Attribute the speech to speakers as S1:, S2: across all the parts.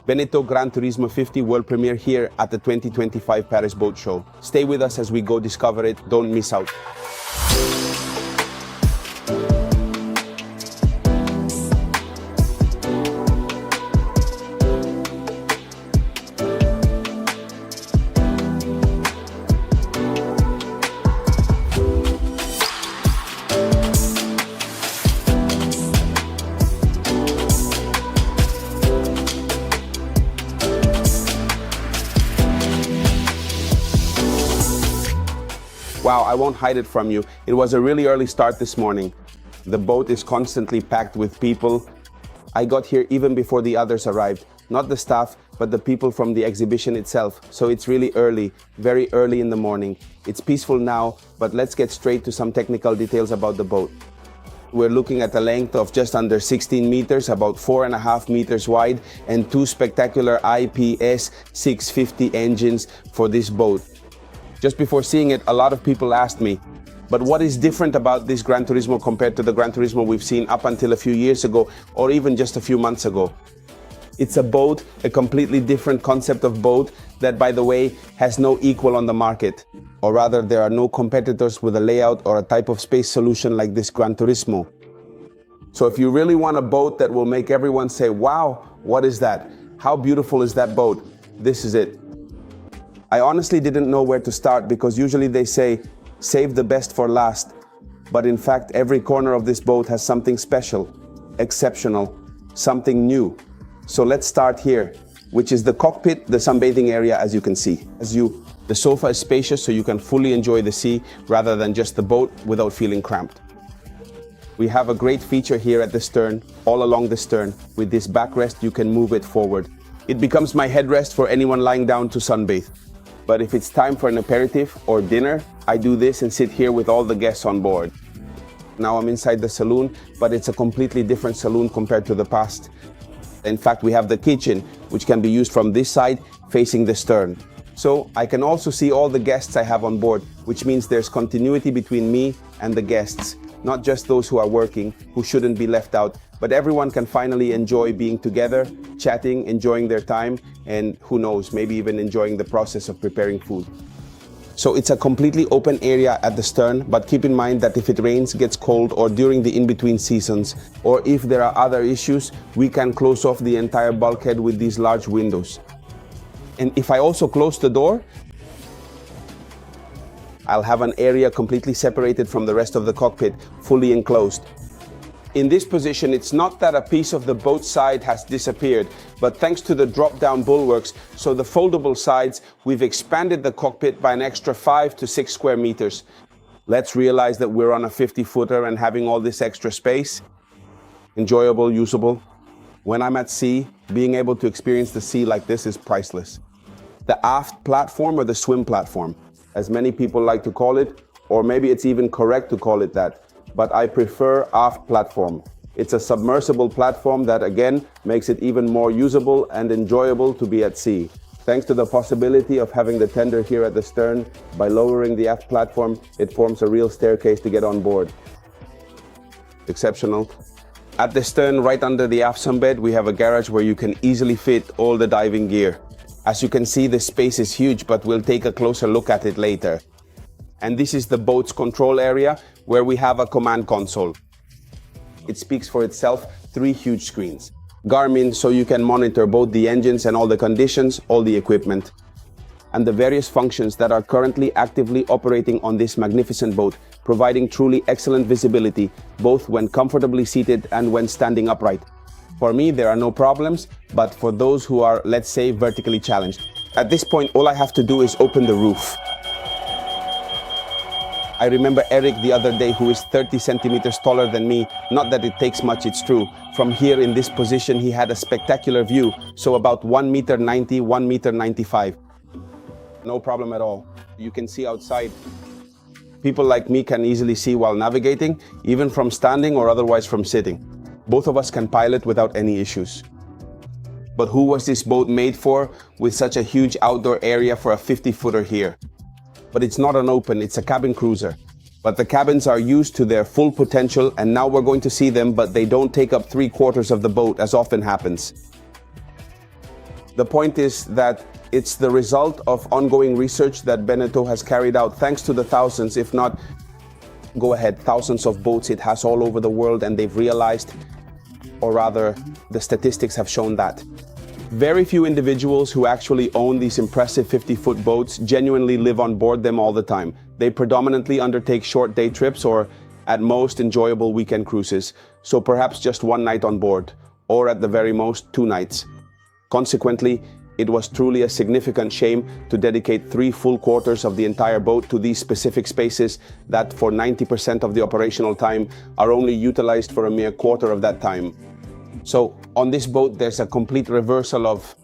S1: Bénéteau Gran Turismo 50 world premiere here at the 2025 Paris Boat Show. Stay with us as we go discover it. Don't miss out. Wow, I won't hide it from you. It was a really early start this morning. The boat is constantly packed with people. I got here even before the others arrived. Not the staff, but the people from the exhibition itself. So it's really early, very early in the morning. It's peaceful now, but let's get straight to some technical details about the boat. We're looking at a length of just under 16 meters, about 4.5 meters wide, and two spectacular IPS 650 engines for this boat. Just before seeing it, a lot of people asked me, but what is different about this Gran Turismo compared to the Gran Turismo we've seen up until a few years ago, or even just a few months ago? It's a boat, a completely different concept of boat that, by the way, has no equal on the market. Or rather, there are no competitors with a layout or a type of space solution like this Gran Turismo. So if you really want a boat that will make everyone say, wow, what is that? How beautiful is that boat? This is it. I honestly didn't know where to start because usually they say, save the best for last. But in fact, every corner of this boat has something special, exceptional, something new. So let's start here, which is the cockpit, the sunbathing area, as you can see. The sofa is spacious so you can fully enjoy the sea rather than just the boat without feeling cramped. We have a great feature here at the stern, all along the stern. With this backrest, you can move it forward. It becomes my headrest for anyone lying down to sunbathe. But if it's time for an aperitif or dinner, I do this and sit here with all the guests on board. Now I'm inside the saloon, but it's a completely different saloon compared to the past. In fact, we have the kitchen, which can be used from this side, facing the stern. So I can also see all the guests I have on board, which means there's continuity between me and the guests. Not just those who are working, who shouldn't be left out, but everyone can finally enjoy being together, chatting, enjoying their time, and who knows, maybe even enjoying the process of preparing food. So it's a completely open area at the stern, but keep in mind that if it rains, gets cold, or during the in-between seasons, or if there are other issues, we can close off the entire bulkhead with these large windows. And if I also close the door, I'll have an area completely separated from the rest of the cockpit, fully enclosed. In this position, it's not that a piece of the boat side has disappeared, but thanks to the drop-down bulwarks, so the foldable sides, we've expanded the cockpit by an extra 5 to 6 square meters. Let's realize that we're on a 50-footer and having all this extra space. Enjoyable, usable. When I'm at sea, being able to experience the sea like this is priceless. The aft platform or the swim platform, as many people like to call it, or maybe it's even correct to call it that, but I prefer aft platform. It's a submersible platform that again makes it even more usable and enjoyable to be at sea. Thanks to the possibility of having the tender here at the stern, by lowering the aft platform, it forms a real staircase to get on board. Exceptional. At the stern, right under the aft sunbed, we have a garage where you can easily fit all the diving gear. As you can see, the space is huge, but we'll take a closer look at it later. And this is the boat's control area, where we have a command console. It speaks for itself, 3 huge screens. Garmin, so you can monitor both the engines and all the conditions, all the equipment. And the various functions that are currently actively operating on this magnificent boat, providing truly excellent visibility, both when comfortably seated and when standing upright. For me, there are no problems, but for those who are, let's say, vertically challenged. At this point, all I have to do is open the roof. I remember Eric the other day, who is 30 centimeters taller than me. Not that it takes much, it's true. From here in this position, he had a spectacular view, so about 1 meter 90, 1 meter 95. No problem at all. You can see outside. People like me can easily see while navigating, even from standing or otherwise from sitting. Both of us can pilot without any issues. But who was this boat made for, with such a huge outdoor area for a 50-footer here? But it's not an open, it's a cabin cruiser. But the cabins are used to their full potential, and now we're going to see them, but they don't take up 3/4 of the boat as often happens. The point is that it's the result of ongoing research that Bénéteau has carried out thanks to the thousands, if not, go ahead, thousands of boats it has all over the world, and they've realized, or rather, the statistics have shown that very few individuals who actually own these impressive 50-foot boats genuinely live on board them all the time. They predominantly undertake short day trips or, at most, enjoyable weekend cruises, so perhaps just one night on board, or at the very most, 2 nights. Consequently, it was truly a significant shame to dedicate 3 full quarters of the entire boat to these specific spaces that, for 90% of the operational time, are only utilized for a mere quarter of that time. So on this boat, there's a complete reversal of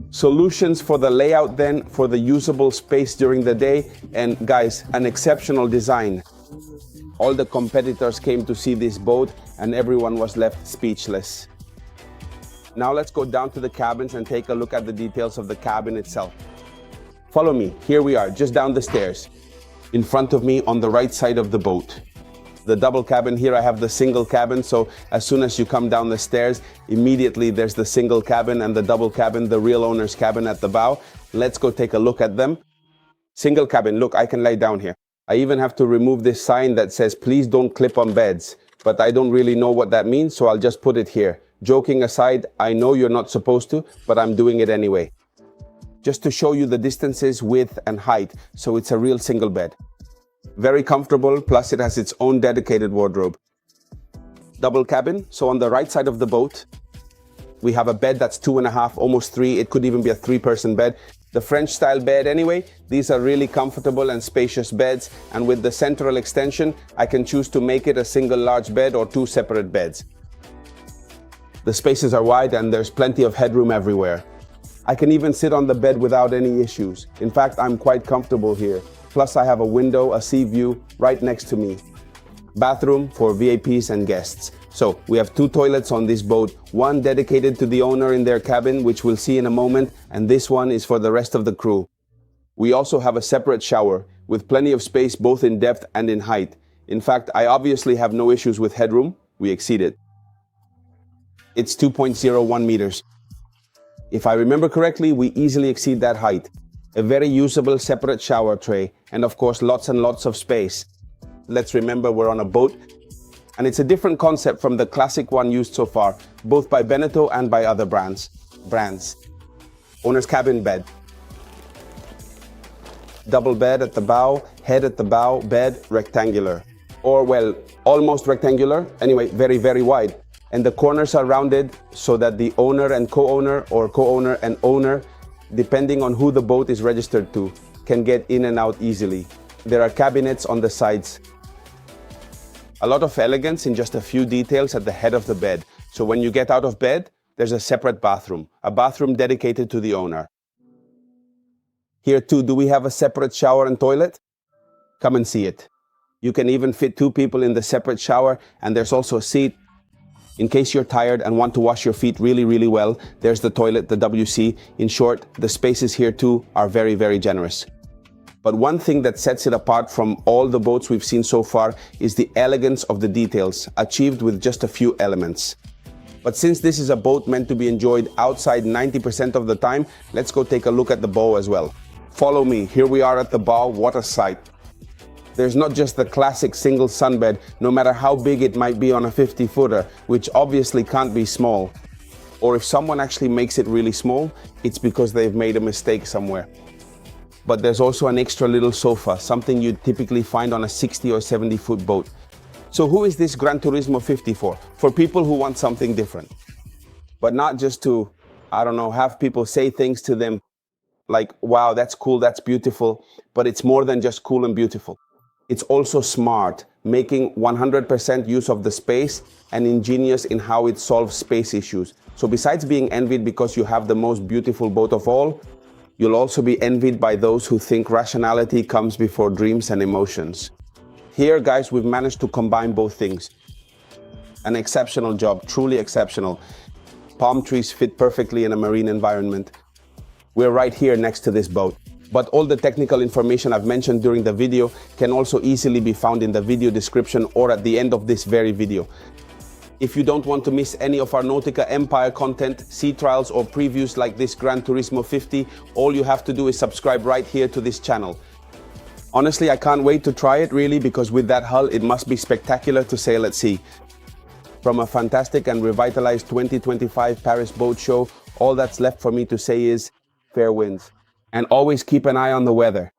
S1: solutions for the layout then, for the usable space during the day, and guys, an exceptional design. All the competitors came to see this boat and everyone was left speechless. Now let's go down to the cabins and take a look at the details of the cabin itself. Follow me, here we are, just down the stairs. In front of me on the right side of the boat. The double cabin here, I have the single cabin, so as soon as you come down the stairs, immediately there's the single cabin and the double cabin, the real owner's cabin at the bow. Let's go take a look at them. Single cabin, look, I can lay down here. I even have to remove this sign that says, please don't clip on beds, but I don't really know what that means, so I'll just put it here. Joking aside, I know you're not supposed to, but I'm doing it anyway. Just to show you the distances, width and height, so it's a real single bed. Very comfortable, plus it has its own dedicated wardrobe. Double cabin, so on the right side of the boat, we have a bed that's 2.5, almost 3. It could even be a 3-person bed. The French style bed anyway, these are really comfortable and spacious beds, and with the central extension, I can choose to make it a single large bed or 2 separate beds. The spaces are wide and there's plenty of headroom everywhere. I can even sit on the bed without any issues. In fact, I'm quite comfortable here. Plus I have a window, a sea view right next to me. Bathroom for VIPs and guests. So we have 2 toilets on this boat, one dedicated to the owner in their cabin, which we'll see in a moment, and this one is for the rest of the crew. We also have a separate shower with plenty of space both in depth and in height. In fact, I obviously have no issues with headroom. We exceed it. It's 2.01 meters. If I remember correctly, we easily exceed that height. A very usable separate shower tray, and of course lots and lots of space. Let's remember we're on a boat, and it's a different concept from the classic one used so far, both by Bénéteau and by other brands. Owner's cabin bed. Double bed at the bow, head at the bow, bed rectangular. Or well, almost rectangular, anyway, very, very wide. And the corners are rounded so that the owner and co-owner, or co-owner and owner, depending on who the boat is registered to, can get in and out easily. There are cabinets on the sides. A lot of elegance in just a few details at the head of the bed. So when you get out of bed, there's a separate bathroom, a bathroom dedicated to the owner. Here too, do we have a separate shower and toilet? Come and see it. You can even fit 2 people in the separate shower, and there's also a seat. In case you're tired and want to wash your feet really, really well, there's the toilet, the WC. In short, the spaces here too are very, very generous. But one thing that sets it apart from all the boats we've seen so far is the elegance of the details, achieved with just a few elements. But since this is a boat meant to be enjoyed outside 90% of the time, let's go take a look at the bow as well. Follow me, here we are at the bow, what a sight. There's not just the classic single sunbed, no matter how big it might be on a 50-footer, which obviously can't be small. Or if someone actually makes it really small, it's because they've made a mistake somewhere. But there's also an extra little sofa, something you'd typically find on a 60 or 70-foot boat. So who is this Gran Turismo 50 for? For people who want something different. But not just to, I don't know, have people say things to them like, wow, that's cool, that's beautiful. But it's more than just cool and beautiful. It's also smart, making 100% use of the space and ingenious in how it solves space issues. So besides being envied because you have the most beautiful boat of all, you'll also be envied by those who think rationality comes before dreams and emotions. Here, guys, we've managed to combine both things. An exceptional job, truly exceptional. Palm trees fit perfectly in a marine environment. We're right here next to this boat. But all the technical information I've mentioned during the video can also easily be found in the video description or at the end of this very video. If you don't want to miss any of our Nautica Empire content, sea trials or previews like this Gran Turismo 50, all you have to do is subscribe right here to this channel. Honestly, I can't wait to try it really, because with that hull, it must be spectacular to sail at sea. From a fantastic and revitalized 2025 Paris Boat Show, all that's left for me to say is fair winds. And always keep an eye on the weather.